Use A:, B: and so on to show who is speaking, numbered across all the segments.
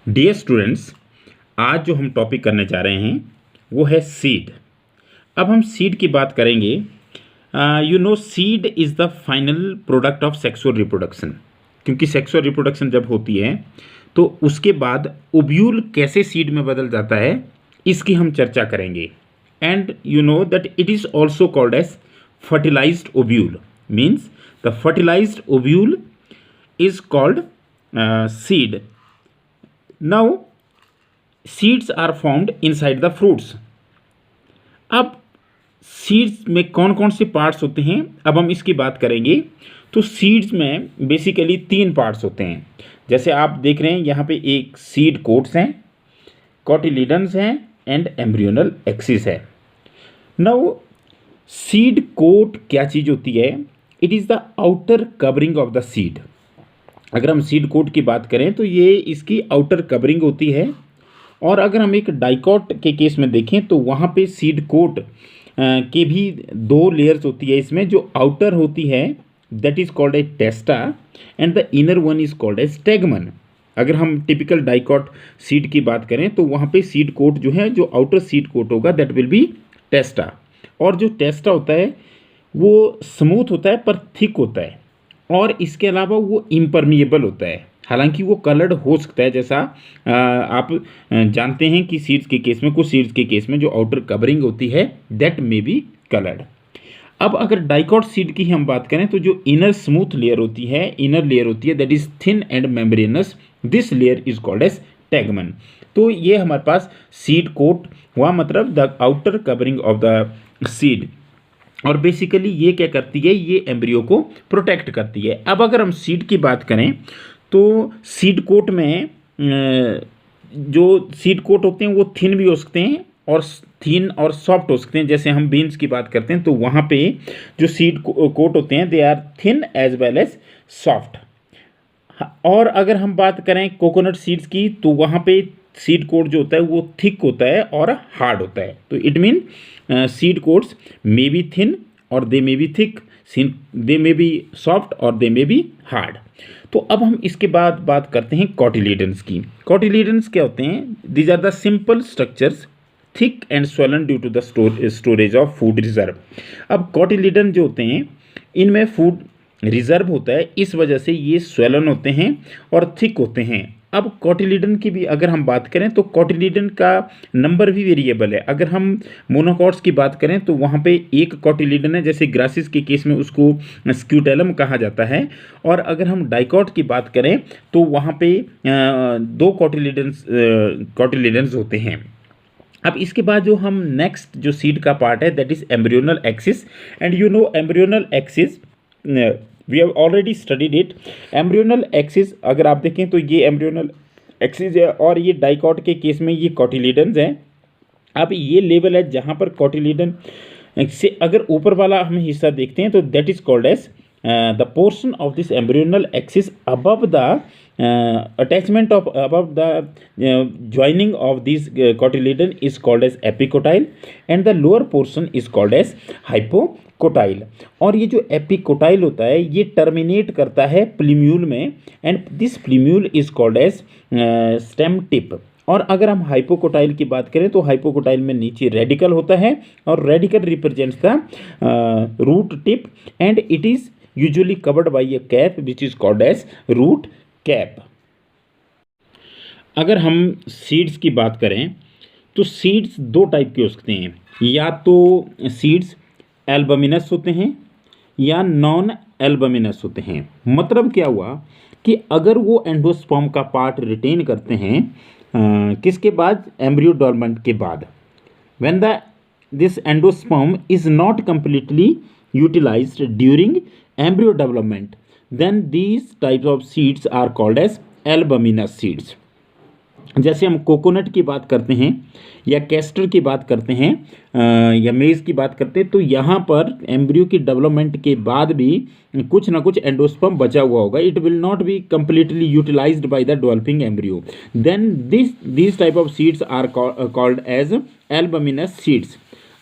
A: Dear students, आज जो हम टॉपिक करने जा रहे हैं वो है सीड। अब हम सीड की बात करेंगे। Seed is the final product of sexual reproduction. क्योंकि सेक्सुअल रिप्रोडक्शन जब होती है तो उसके बाद ओव्यूल कैसे सीड में बदल जाता है, इसकी हम चर्चा करेंगे। And you know that it is also called as fertilized ovule. Means the fertilized ovule is called seed. Now, seeds are found inside the fruits. अब सीड्स में कौन कौन से पार्ट्स होते हैं, अब हम इसकी बात करेंगे। तो सीड्स में बेसिकली 3 पार्ट्स होते हैं। जैसे आप देख रहे हैं यहाँ पे एक सीड कोट्स हैं, कॉटिलीडन्स हैं एंड एम्ब्रियोनल एक्सिस है। नाउ सीड कोट क्या चीज़ होती है? It is the outer covering of the seed. अगर हम सीड कोट की बात करें तो ये इसकी आउटर कवरिंग होती है। और अगर हम एक डाइकॉट के केस में देखें तो वहाँ पे सीड कोट के भी 2 लेयर्स होती है। इसमें जो आउटर होती है that is called a testa and the inner one is called a tegmen. अगर हम टिपिकल डाइकॉट सीड की बात करें तो वहाँ पे सीड कोट जो है, जो आउटर सीड कोट होगा दैट विल बी टेस्टा। और जो टेस्टा होता है वो स्मूथ होता है पर थिक होता है, और इसके अलावा वो इम्परमिएबल होता है। हालांकि वो कलर्ड हो सकता है, जैसा आप जानते हैं कि सीड्स के केस में, कुछ सीड्स के केस में जो आउटर कवरिंग होती है दैट मे बी कलर्ड। अब अगर डाइकॉट सीड की हम बात करें तो जो इनर स्मूथ लेयर होती है that is thin and membranous. This layer is called as tegmen. तो ये हमारे पास सीड कोट हुआ, मतलब the outer covering of the seed. और बेसिकली ये क्या करती है, ये एम्ब्रियो को प्रोटेक्ट करती है। अब अगर हम सीड की बात करें तो सीड कोट में जो सीड कोट होते हैं वो थिन भी हो सकते हैं और थिन और सॉफ्ट हो सकते हैं। जैसे हम बीन्स की बात करते हैं तो वहाँ पे जो सीड कोट होते हैं they are thin as well as soft. और अगर हम बात करें कोकोनट सीड्स की तो वहाँ पे सीड कोट जो होता है वो थिक होता है और हार्ड होता है। तो it mean seed coats may be thin और they may be thick, they may be soft और दे मे बी हार्ड। तो अब हम इसके बाद बात करते हैं कॉटिलीडन्स की। कॉटिलीडन्स क्या होते हैं? These are the simple structures thick and swollen due to the storage of food reserve. अब कॉटिलीडन जो होते हैं इनमें फूड रिजर्व होता है, इस वजह से ये swollen होते हैं और थिक होते हैं। अब कॉटिलीडन की भी अगर हम बात करें तो कॉटिलीडन का नंबर भी वेरिएबल है। अगर हम मोनोकॉट्स की बात करें तो वहाँ पे एक कॉटिलीडन है, जैसे ग्रासिस के केस में उसको स्क्यूटेलम कहा जाता है। और अगर हम डाइकॉट की बात करें तो वहाँ पे 2 कॉटिलीडन्स होते हैं। अब इसके बाद जो हम नेक्स्ट जो सीड का पार्ट है that is embryonal axis. And you know embryonal axis we have already studied it. Embryonal axis अगर आप देखें तो ये एम्ब्रियोनल एक्सिस है और ये डाइकॉट के केस में ये कॉटिलीडन्स हैं। अब ये लेवल है जहाँ पर कॉटिलीडन से अगर ऊपर वाला हम हिस्सा देखते हैं तो that is called as the portion of this embryonal axis above the attachment of above the joining of this cotyledon is called as epicotyle and the lower portion is called as hypocotyle। और ये जो epicotyle होता है ये terminate करता है plumule में and this plumule is called as stem tip. और अगर हम हाइपोकोटाइल की बात करें तो हाइपोकोटाइल में नीचे रेडिकल होता है और radicle represents the root tip and it is usually covered by a cap which is called as root cap. अगर हम सीड्स की बात करें तो सीड्स 2 टाइप के हो सकते हैं। या तो सीड्स एल्बमिनस होते हैं या नॉन एल्बमिनस होते हैं। मतलब क्या हुआ कि अगर वो एंडोस्पर्म का पार्ट रिटेन करते हैं किसके बाद? एम्ब्रियो डोर्मेंट के बाद। When the this endosperm is not completely utilized during embryo development then these types of seeds are called as albuminous seeds. जैसे हम कोकोनट की बात करते हैं या कैस्टर की बात करते हैं या मेज़ की बात करते हैं तो यहाँ पर एम्ब्रियो की डेवलपमेंट के बाद भी कुछ ना कुछ एंडोस्पर्म बचा हुआ होगा। It will not be completely utilized by the developing embryo. Then this type of seeds are called as albuminous seeds.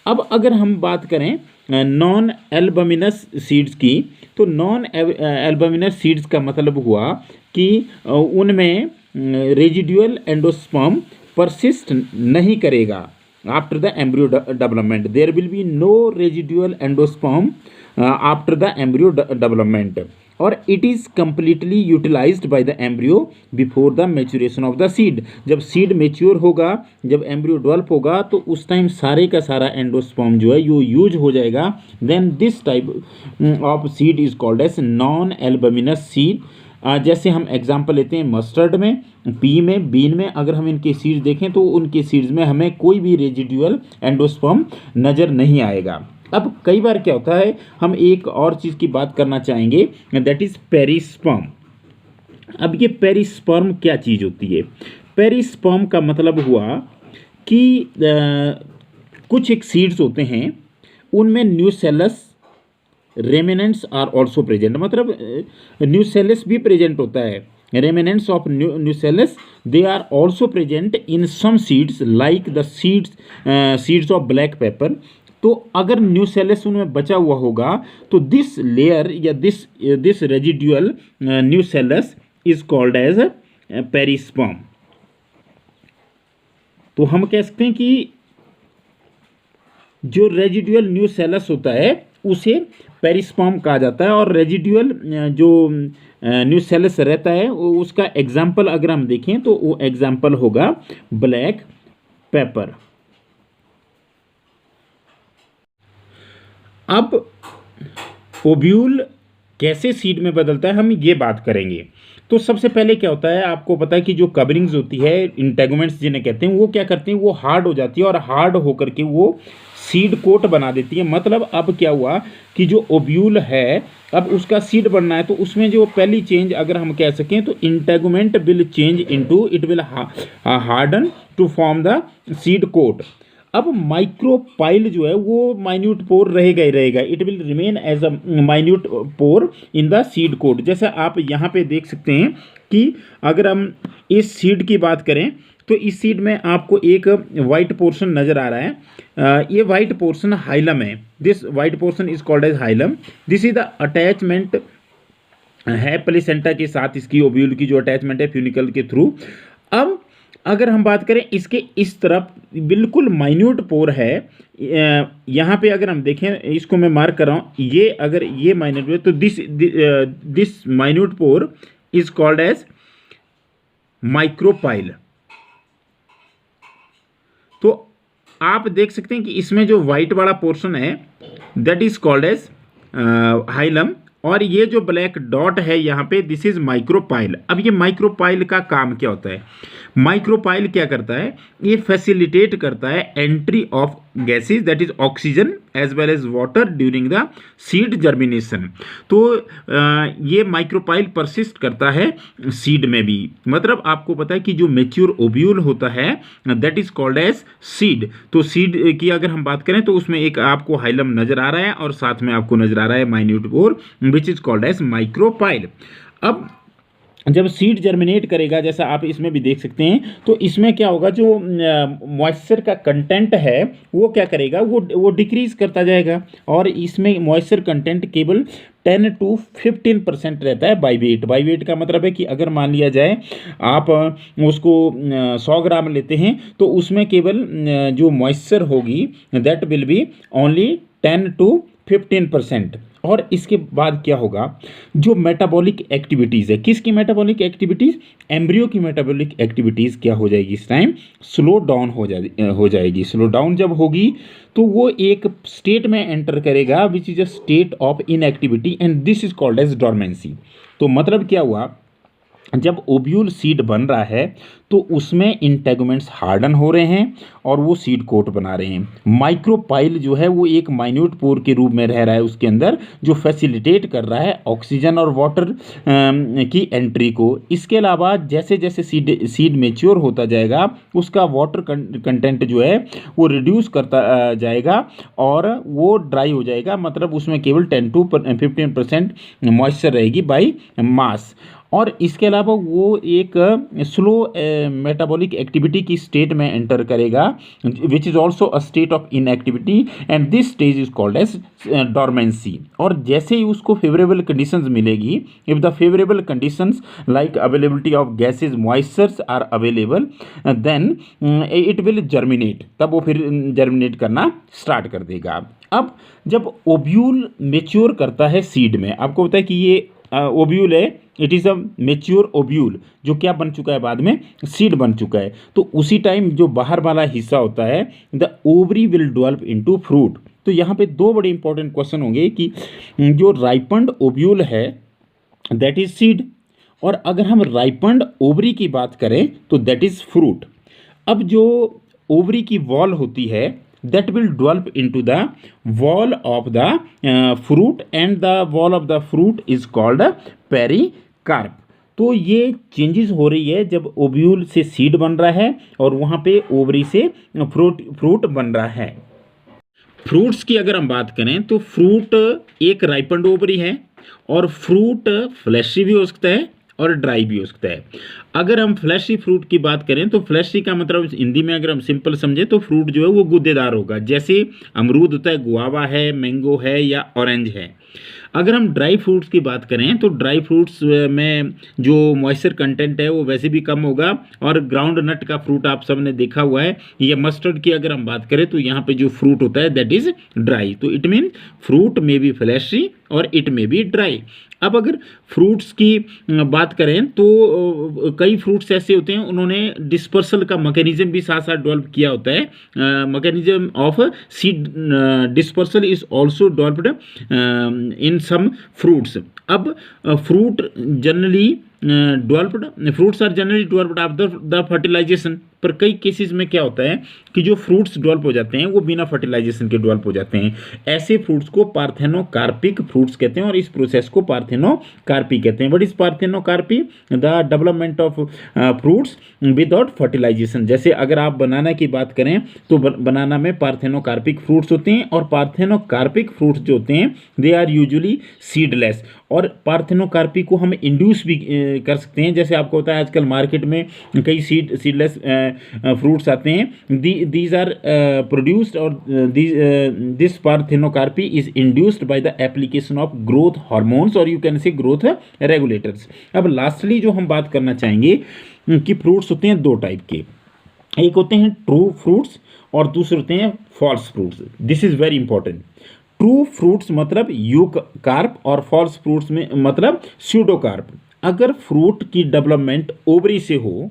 A: अब अगर हम बात करें नॉन एल्बमिनस सीड्स की तो नॉन एल्बमिनस सीड्स का मतलब हुआ कि उनमें रेजिडुअल एंडोस्पर्म परसिस्ट नहीं करेगा after the embryo development, there will be no residual endosperm after the embryo development, और it is completely utilized by the embryo before the maturation of the seed. जब seed mature होगा, जब embryo develop होगा, तो उस time सारे का सारा एंडोस्पर्म जो है यो यूज हो जाएगा। Then this type of seed is called as non albuminous seed. जैसे हम एग्जांपल लेते हैं मस्टर्ड में, पी में, बीन में, अगर हम इनके सीड्स देखें तो उनके सीड्स में हमें कोई भी रेजिडुअल एंडोस्पर्म नज़र नहीं आएगा। अब कई बार क्या होता है, हम एक और चीज़ की बात करना चाहेंगे, दैट इज़ पेरिस्पर्म। अब ये पेरिस्पर्म क्या चीज़ होती है? पेरिस्पर्म का मतलब हुआ कि कुछ एक सीड्स होते हैं, उनमें nucellus remnants are also present, मतलब न्यूसेलस भी प्रेजेंट होता है, remnants of nucellus they are also present in some seeds like the seeds of black pepper. तो अगर न्यूसेलस उनमें बचा हुआ होगा तो दिस लेयर या this residual nucellus is called as perisperm. तो हम कह सकते हैं कि जो रेजिडुअल न्यूसेलस होता है उसे पेरिस्पर्म कहा जाता है, और रेजिडुअल जो न्यूसेलस रहता है उसका एग्जाम्पल अगर हम देखें तो वो एग्जाम्पल होगा ब्लैक पेपर। अब ओव्यूल कैसे सीड में बदलता है हम ये बात करेंगे। तो सबसे पहले क्या होता है, आपको पता है कि जो कवरिंग्स होती है, इंटेगुमेंट्स जिन्हें कहते हैं, वो क्या करते हैं, वो हार्ड हो जाती है और हार्ड होकर के वो सीड कोट बना देती है। मतलब अब क्या हुआ कि जो ओव्यूल है अब उसका सीड बनना है, तो उसमें जो पहली चेंज अगर हम कह सकें तो integument will change into, it will harden to form the seed coat. अब माइक्रोपाइल जो है वो माइन्यूट पोर रहेगा ही रहेगा, it will remain as a minute pore in the seed coat. जैसे आप यहाँ पे देख सकते हैं कि अगर हम इस सीड की बात करें तो इस सीड में आपको एक वाइट पोर्शन नज़र आ रहा है, ये वाइट पोर्शन हाइलम है, this white portion is called as hilum. This is the attachment है प्लेसेंटा के साथ, इसकी ओव्यूल की जो अटैचमेंट है फ्यूनिकल के थ्रू। अब अगर हम बात करें इसके इस तरफ बिल्कुल माइन्यूट पोर है, यहाँ पे अगर हम देखें, इसको मैं मार्क कर रहा हूँ, ये अगर ये माइन्यूट है तो this minute pore is called as micropyle. तो आप देख सकते हैं कि इसमें जो वाइट वाला पोर्शन है that is called as hilum, और ये जो ब्लैक डॉट है यहाँ पे दिस इज माइक्रोपाइल। अब ये माइक्रोपाइल का काम क्या होता है? माइक्रोपाइल क्या करता है, ये फैसिलिटेट करता है entry of gases that is oxygen as well as water during the seed germination. तो ये माइक्रोपाइल परसिस्ट करता है सीड में भी। मतलब आपको पता है कि जो मेच्योर ओव्यूल होता है that is called as seed. तो सीड की अगर हम बात करें तो उसमें एक आपको हाइलम नजर आ रहा है और साथ में आपको नजर आ रहा है minute pore which is called as micropyle. अब जब सीड जर्मिनेट करेगा, जैसा आप इसमें भी देख सकते हैं, तो इसमें क्या होगा, जो मॉइस्चर का कंटेंट है वो क्या करेगा, वो डिक्रीज करता जाएगा, और इसमें मॉइस्चर कंटेंट केवल 10 to 15% रहता है बाई वेट। बाई वेट का मतलब है कि अगर मान लिया जाए आप उसको 100 ग्राम लेते हैं तो उसमें केवल जो मॉइस्चर होगी that will be only 10 to 15%। और इसके बाद क्या होगा, जो मेटाबॉलिक एक्टिविटीज़ है, किसकी मेटाबॉलिक एक्टिविटीज़, एम्ब्रियो की मेटाबॉलिक एक्टिविटीज़ क्या हो जाएगी, इस टाइम स्लो डाउन हो जाएगी। स्लो डाउन जब होगी तो वो एक स्टेट में एंटर करेगा which is a state of inactivity and this is called as dormancy. तो मतलब क्या हुआ, जब ओव्यूल सीड बन रहा है तो उसमें इंटेगुमेंट्स हार्डन हो रहे हैं और वो सीड कोट बना रहे हैं। माइक्रोपाइल जो है वो एक माइन्यूट पोर के रूप में रह रहा है उसके अंदर, जो फैसिलिटेट कर रहा है ऑक्सीजन और वाटर की एंट्री को। इसके अलावा जैसे जैसे सीड मेच्योर होता जाएगा उसका वाटर कंटेंट जो है वो रिड्यूस करता जाएगा और वो ड्राई हो जाएगा, मतलब उसमें केवल 10 to 15% मॉइस्चर रहेगी बाई मास। और इसके अलावा वो एक स्लो मेटाबॉलिक एक्टिविटी की स्टेट में एंटर करेगा, which is also a state of inactivity, and this stage is called as dormancy. और जैसे ही उसको फेवरेबल कंडीशंस मिलेगी, if the favourable conditions like availability of gases moistures are available, then it will germinate, तब वो फिर germinate करना start कर देगा। अब जब ओव्यूल मेच्योर करता है सीड में, आपको पता है कि ये ओव्यूल है, it is a mature ovule, जो क्या बन चुका है बाद में, सीड बन चुका है। तो उसी टाइम जो बाहर वाला हिस्सा होता है, the ovary will develop into fruit. तो यहाँ पे दो बड़े इंपॉर्टेंट क्वेश्चन होंगे कि जो राइपन्ड ओव्यूल है दैट इज सीड, और अगर हम राइपन्ड ओवरी की बात करें तो दैट इज फ्रूट। अब जो ओवरी की वॉल होती है that will develop into the wall of the fruit, and the wall of the fruit is called pericarp। तो ये चेंजेस हो रही है जब ओव्यूल से सीड बन रहा है और वहाँ पे ओवरी से फ्रूट बन रहा है। फ्रूट्स की अगर हम बात करें तो फ्रूट एक राइपन्ड ओवरी है, और फ्रूट फ्लैशी भी हो सकता है और ड्राई भी हो सकता है। अगर हम फ्लैशी फ्रूट की बात करें तो फ्लैशी का मतलब हिंदी में अगर हम सिंपल समझें तो फ्रूट जो है वो गूदेदार होगा, जैसे अमरूद होता है, गुआवा है, मैंगो है या ऑरेंज है। अगर हम ड्राई फ्रूट्स की बात करें तो ड्राई फ्रूट्स में जो मॉइस्चर कंटेंट है वो वैसे भी कम होगा, और ग्राउंड नट का फ्रूट आप सबने देखा हुआ है, या मस्टर्ड की अगर हम बात करें तो यहाँ पे जो फ्रूट होता है दैट इज ड्राई। तो इट मीन फ्रूट में बी फ्लैशी और इट में बी ड्राई। अब अगर फ्रूट्स की बात करें तो कई फ्रूट्स ऐसे होते हैं उन्होंने डिस्पर्सल का मैकेनिज्म भी साथ साथ डेवलप किया होता है। Mechanism of seed dispersal is also developed in some fruits. अब fruit generally fruits are generally developed after the fertilization, पर कई केसेस में क्या होता है कि जो फ्रूट्स डेवलप हो जाते हैं वो बिना फर्टिलाइजेशन के डेवलप हो जाते हैं। ऐसे फ्रूट्स को पार्थेनोकार्पिक फ्रूट्स कहते हैं, और इस प्रोसेस को पार्थेनोकार्पी कहते हैं। What is parthenocarpy? The development of fruits without fertilization. जैसे अगर आप बनाना की बात करें तो बनाना में पार्थेनोकार्पिक फ्रूट्स होते हैं, और पार्थेनोकार्पिक फ्रूट्स जो होते हैं दे आर यूजुअली सीडलेस। और पार्थेनोकार्पी को हम इंड्यूस भी कर सकते हैं, जैसे आपको होता है आजकल मार्केट में कई सीडलेस फ्रूट्स आते हैं, these are produced, or this parthenocarpy is induced by the application of growth hormones, or you can say growth regulators। अब लास्टली जो हम बात करना चाहेंगे कि फ्रूट्स होते हैं दो टाइप के, एक होते हैं ट्रू फ्रूट्स और दूसरे होते हैं false fruits. This is very important. True fruits मतलब यूकार्प, और फॉल्स फ्रूट्स में मतलब स्यूडोकार्प। अगर फ्रूट की डेवलपमेंट ओवरी से हो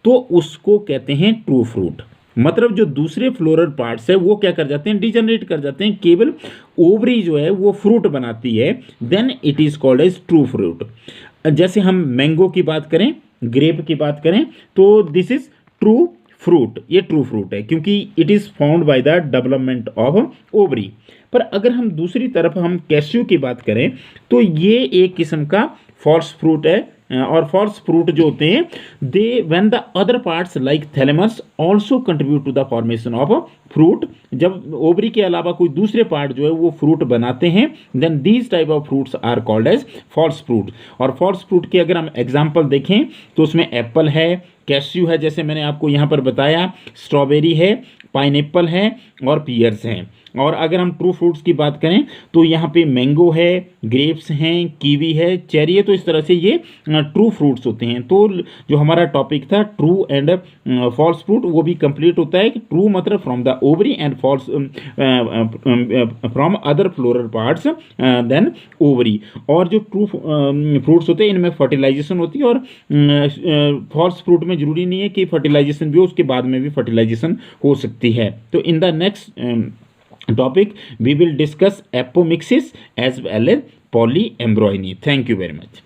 A: तो उसको कहते हैं ट्रू फ्रूट, मतलब जो दूसरे फ्लोरल पार्ट्स है वो क्या कर जाते हैं, डिजनरेट कर जाते हैं, केवल ओवरी जो है वो फ्रूट बनाती है, then it is called as true fruit. जैसे हम मैंगो की बात करें, ग्रेप की बात करें, तो दिस इज ट्रू फ्रूट, ये ट्रू फ्रूट है क्योंकि it is found by the development of ovary. पर अगर हम दूसरी तरफ हम कैस्यू की बात करें तो ये एक किस्म का फॉल्स फ्रूट है, और फॉल्स फ्रूट जो होते हैं they when the other parts like thalamus also contribute to the formation of fruit. जब ओवरी के अलावा कोई दूसरे पार्ट जो है वो फ्रूट बनाते हैं, then these type of fruits are called as false fruit. और फॉल्स फ्रूट के अगर हम एग्जांपल देखें तो उसमें एप्पल है, कैस्यू है, जैसे मैंने आपको यहाँ पर बताया, स्ट्रॉबेरी है, पाइनएप्पल है और पियर्स हैं। और अगर हम ट्रू फ्रूट्स की बात करें तो यहाँ पे मैंगो है, ग्रेप्स हैं, कीवी है, चेरी है। तो इस तरह से ये ट्रू फ्रूट्स होते हैं। तो जो हमारा टॉपिक था ट्रू एंड फॉल्स फ्रूट वो भी कंप्लीट होता है कि ट्रू मतलब from the ovary and false from other floral parts then ovary. और जो ट्रू फ्रूट्स होते हैं इनमें फर्टिलाइजेशन होती है, और फॉल्स फ्रूट में जरूरी नहीं है कि फर्टिलाइजेशन भी हो, उसके बाद में भी फर्टिलाइजेशन हो सकती है। तो in the next topic we will discuss apomixis as well as polyembryony. Thank you very much.